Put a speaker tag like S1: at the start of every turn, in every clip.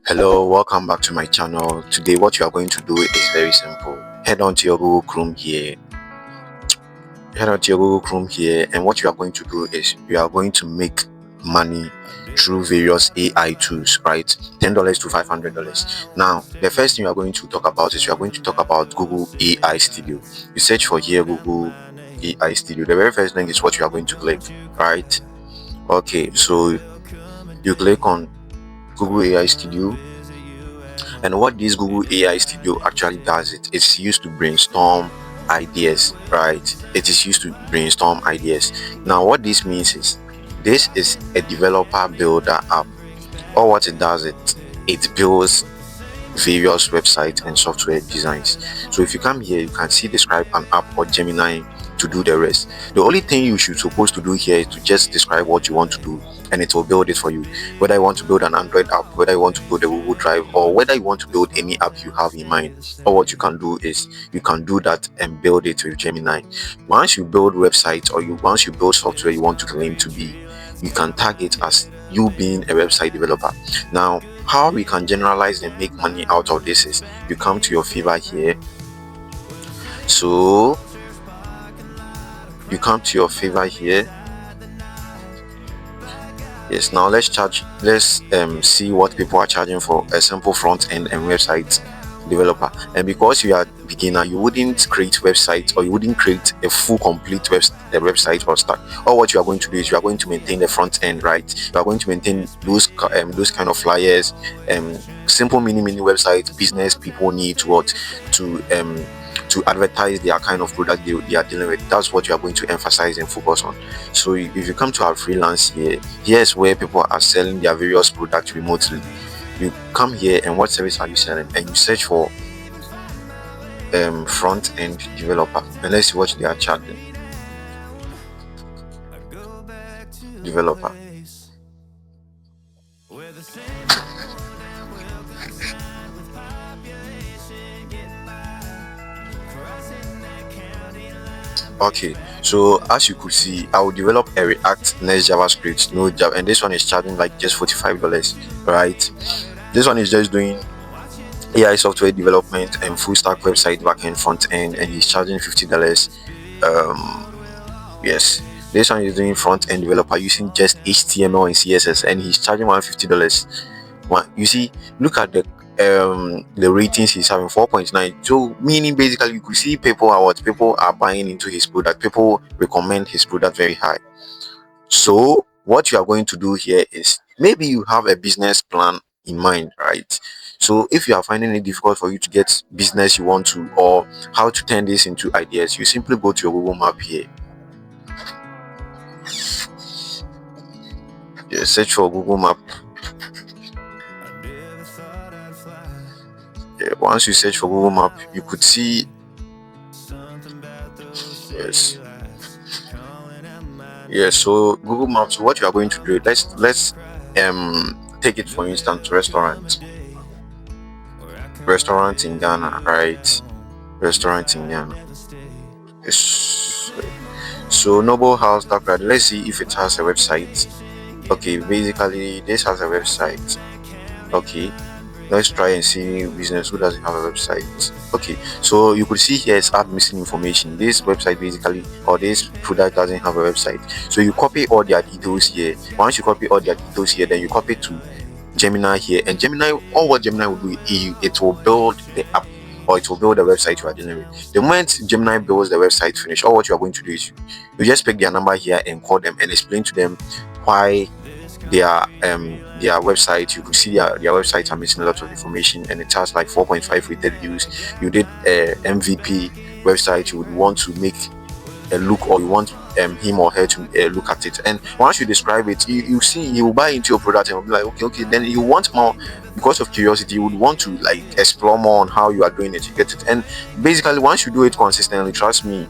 S1: Hello, welcome back to my channel. Today what you are going to do is very simple. Head on to your Google Chrome here. And what you are going to do is you are going to make money through various AI tools, right? $10 to $500. Now, the first thing you are going to talk about is you are going to talk about Google AI Studio. You search for here Google AI Studio. The very first link is what you are going to click, right? Okay, so you click on Google AI Studio. And what this Google AI Studio actually does, it's used to brainstorm ideas, right? It is used to brainstorm ideas. Now, what this means is this is a developer builder app. Or what it does, it builds various websites and software designs. So if you come here, you can see describe an app or Gemini to do the rest. The only thing you should supposed to do here is to just describe what you want to do and it will build it for you. Whether you want to build an Android app, whether you want to build a Google Drive, or whether you want to build any app you have in mind, or what you can do is you can do that and build it with Gemini. Once you build websites or once you build software you want to claim to be, you can tag it as you being a website developer. Now, how we can generalize and make money out of this is you come to your Fiverr here. So you come to your Fiverr here. Yes, now let's see what people are charging for a simple front end and website developer. And because you are beginner, you wouldn't create websites or you wouldn't create a full complete website or stack. Or what you are going to do is you are going to maintain the front end, right? You are going to maintain those kind of flyers, simple mini websites business people need to advertise their kind of product they are dealing with. That's what you are going to emphasize and focus on. So if you come to our freelance here's where people are selling their various products remotely. You come here and what service are you selling, and you search for front end developer, and let's see what they are charging. Developer. Okay, so as you could see, I will develop a React Next JavaScript, no Java, and this one is charging like just $45, right? This one is just doing AI software development and full stack website backend front end, and he's charging $50. Yes, this one is doing front end developer using just HTML and CSS, and he's charging $150. You see, look at the ratings he's having, 4.9. so meaning basically you could see people are buying into his product. People recommend his product very high. So what you are going to do here is maybe you have a business plan in mind, right? So if you are finding it difficult for you to get business you want to, or how to turn this into ideas, you simply go to your Google map here. Search for Google map. Once you search for Google map, you could see so Google Maps, what you are going to do, let's take it for instance, restaurant in Ghana, right? Restaurant in Ghana. So Noble House Dakar, let's see if it has a website. Okay, basically this has a website. Okay, let's try and see business who doesn't have a website. Okay, so you could see here it's add missing information. This website basically, or this product doesn't have a website. So you copy all their details here. Once you copy all their details here, then you copy to Gemini here, and Gemini, all what Gemini will do, it will build the app, or it will build the website you are dealing with. The moment Gemini builds the website finish, all what you are going to do is you just pick their number here and call them and explain to them why their website, you could see their websites are missing a lot of information, and it has like 4.5 rated views. You did a MVP website, you would want to make a look, or you want him or her to look at it, and once you describe it, you see he will buy into your product and will be like, okay, then you want more. Because of curiosity, you would want to like explore more on how you are doing it, you get it. And basically once you do it consistently, trust me,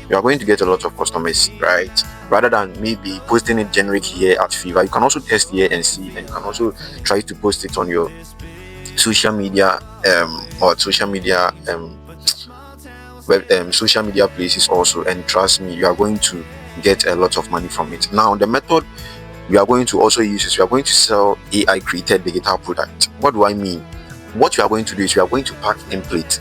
S1: you are going to get a lot of customers, right? Rather than maybe posting it generic here at Fiverr, you can also test here and see, and you can also try to post it on your social media social media places also, and trust me, you are going to get a lot of money from it. Now, the method we are going to also use is we are going to sell AI created digital product. What do I mean? What we are going to do is we are going to pack template,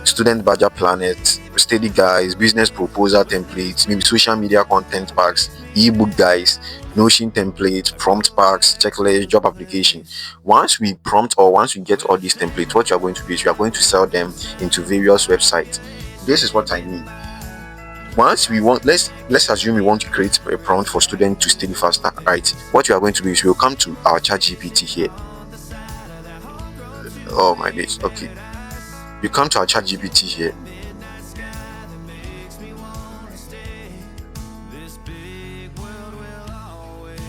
S1: student budget planet, study guides, business proposal templates, maybe social media content packs, ebook guides, notion templates, prompt packs, checklist, job application. Once we prompt or once we get all these templates, what you are going to do is you are going to sell them into various websites. This is what I mean. Once we want, let's assume we want to create a prompt for students to study faster, right? What you are going to do is we'll come to our ChatGPT here. Oh my days. Okay, you come to our ChatGPT here.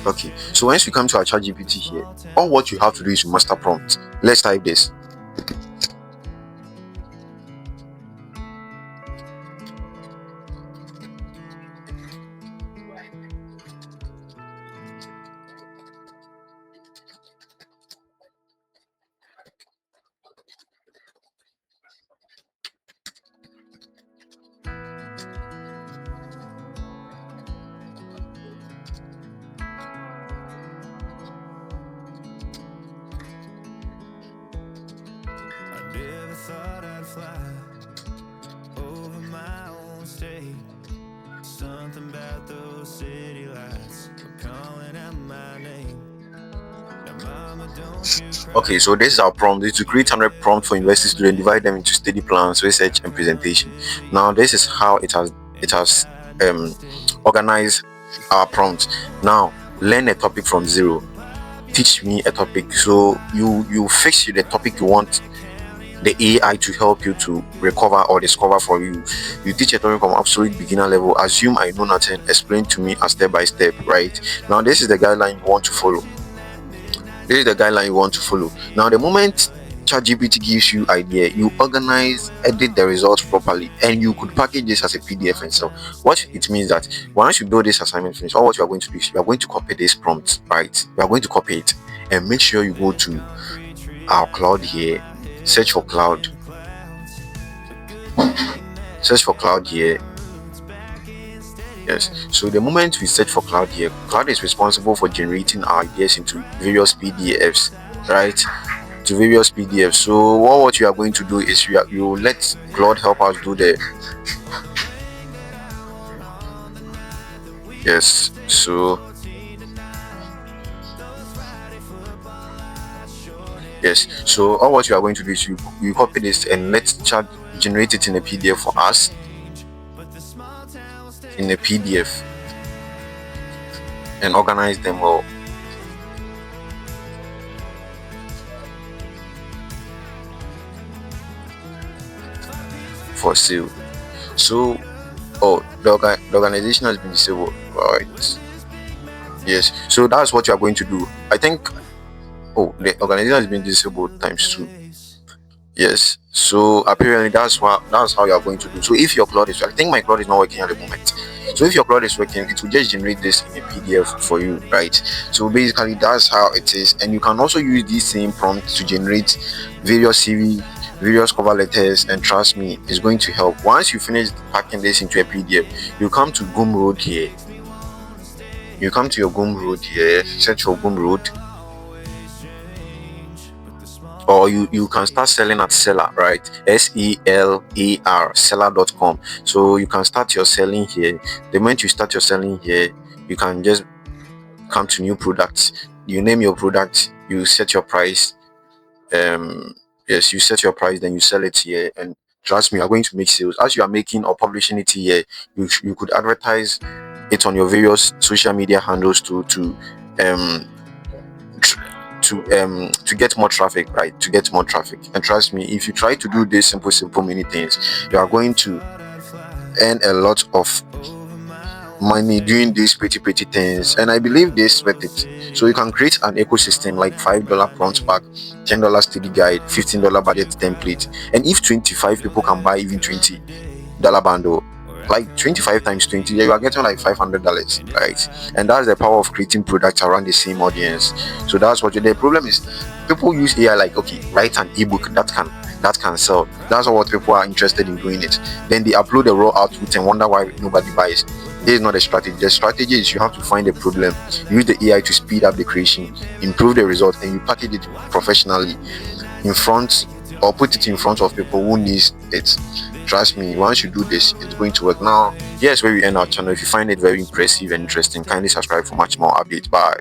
S1: Okay, so once you come to our ChatGPT here, all what you have to do is master prompt. Let's type this.
S2: Thought I'd fly over my own state. Something about those city lights were calling out my name. Now, mama, don't you cry.
S1: Okay, so this is our prompt. This is to create 100 prompts for university students, divide them into study plans, research, and presentation. Now, this is how it has organized our prompts. Now, learn a topic from zero. Teach me a topic. So you fix the topic you want the AI to help you to recover or discover for you. You teach a topic from absolute beginner level. Assume I know nothing. Explain to me a step by step. Right now, this is the guideline you want to follow. Now, the moment ChatGPT gives you idea, you organize, edit the results properly, and you could package this as a PDF and so. What it means that once you build this assignment finish, all what you are going to do is you are going to copy this prompt, right? You are going to copy it and make sure you go to our Claude here. Search for Claude here. Yes, so the moment we search for Claude here, Claude is responsible for generating our ideas into various PDFs, right? To various PDFs. So what you are going to do is you let Claude help us do the yes. So yes, so all what you are going to do is you copy this and let Chat generate it in a PDF for us, in a PDF, and organize them all. For sale. So the organization has been disabled, right? Yes, so that's what you are going to do. I think the organization has been disabled ×2. Yes, so apparently that's how you are going to do. So if your Claude is, I think my Claude is not working at the moment. So if your Claude is working, it will just generate this in a PDF for you, right? So basically that's how it is. And you can also use this same prompt to generate various CV, various cover letters, and trust me, it's going to help. Once you finish packing this into a PDF, you come to Gumroad here. You come to your Gumroad here, search for Gumroad, or you can start selling at seller, right? SELAR, seller.com. So you can start your selling here. The moment you start your selling here, you can just come to new products. You name your product, you set your price. Yes, you set your price, then you sell it here, and trust me, you are going to make sales. As you are making or publishing it here, you could advertise it on your various social media handles to get more traffic, right? To get more traffic. And trust me, if you try to do this simple many things, you are going to earn a lot of money doing these pretty things, and I believe this worth it. So you can create an ecosystem like $5 prompt pack, $10 study guide, $15 budget template, and if 25 people can buy even $20 bundle, like 25 times 20, you are getting like $500, right? And that's the power of creating products around the same audience. So that's what the problem is. People use AI like, okay, write an ebook that can sell. That's what people are interested in doing it. Then they upload the raw output and wonder why nobody buys. This is not a strategy. The strategy is you have to find a problem, use the AI to speed up the creation, improve the result, and you package it professionally in front, or put it in front of people who needs it. Trust me, once you do this, it's going to work. Now, here's where we end our channel. If you find it very impressive and interesting, kindly subscribe for much more updates. Bye.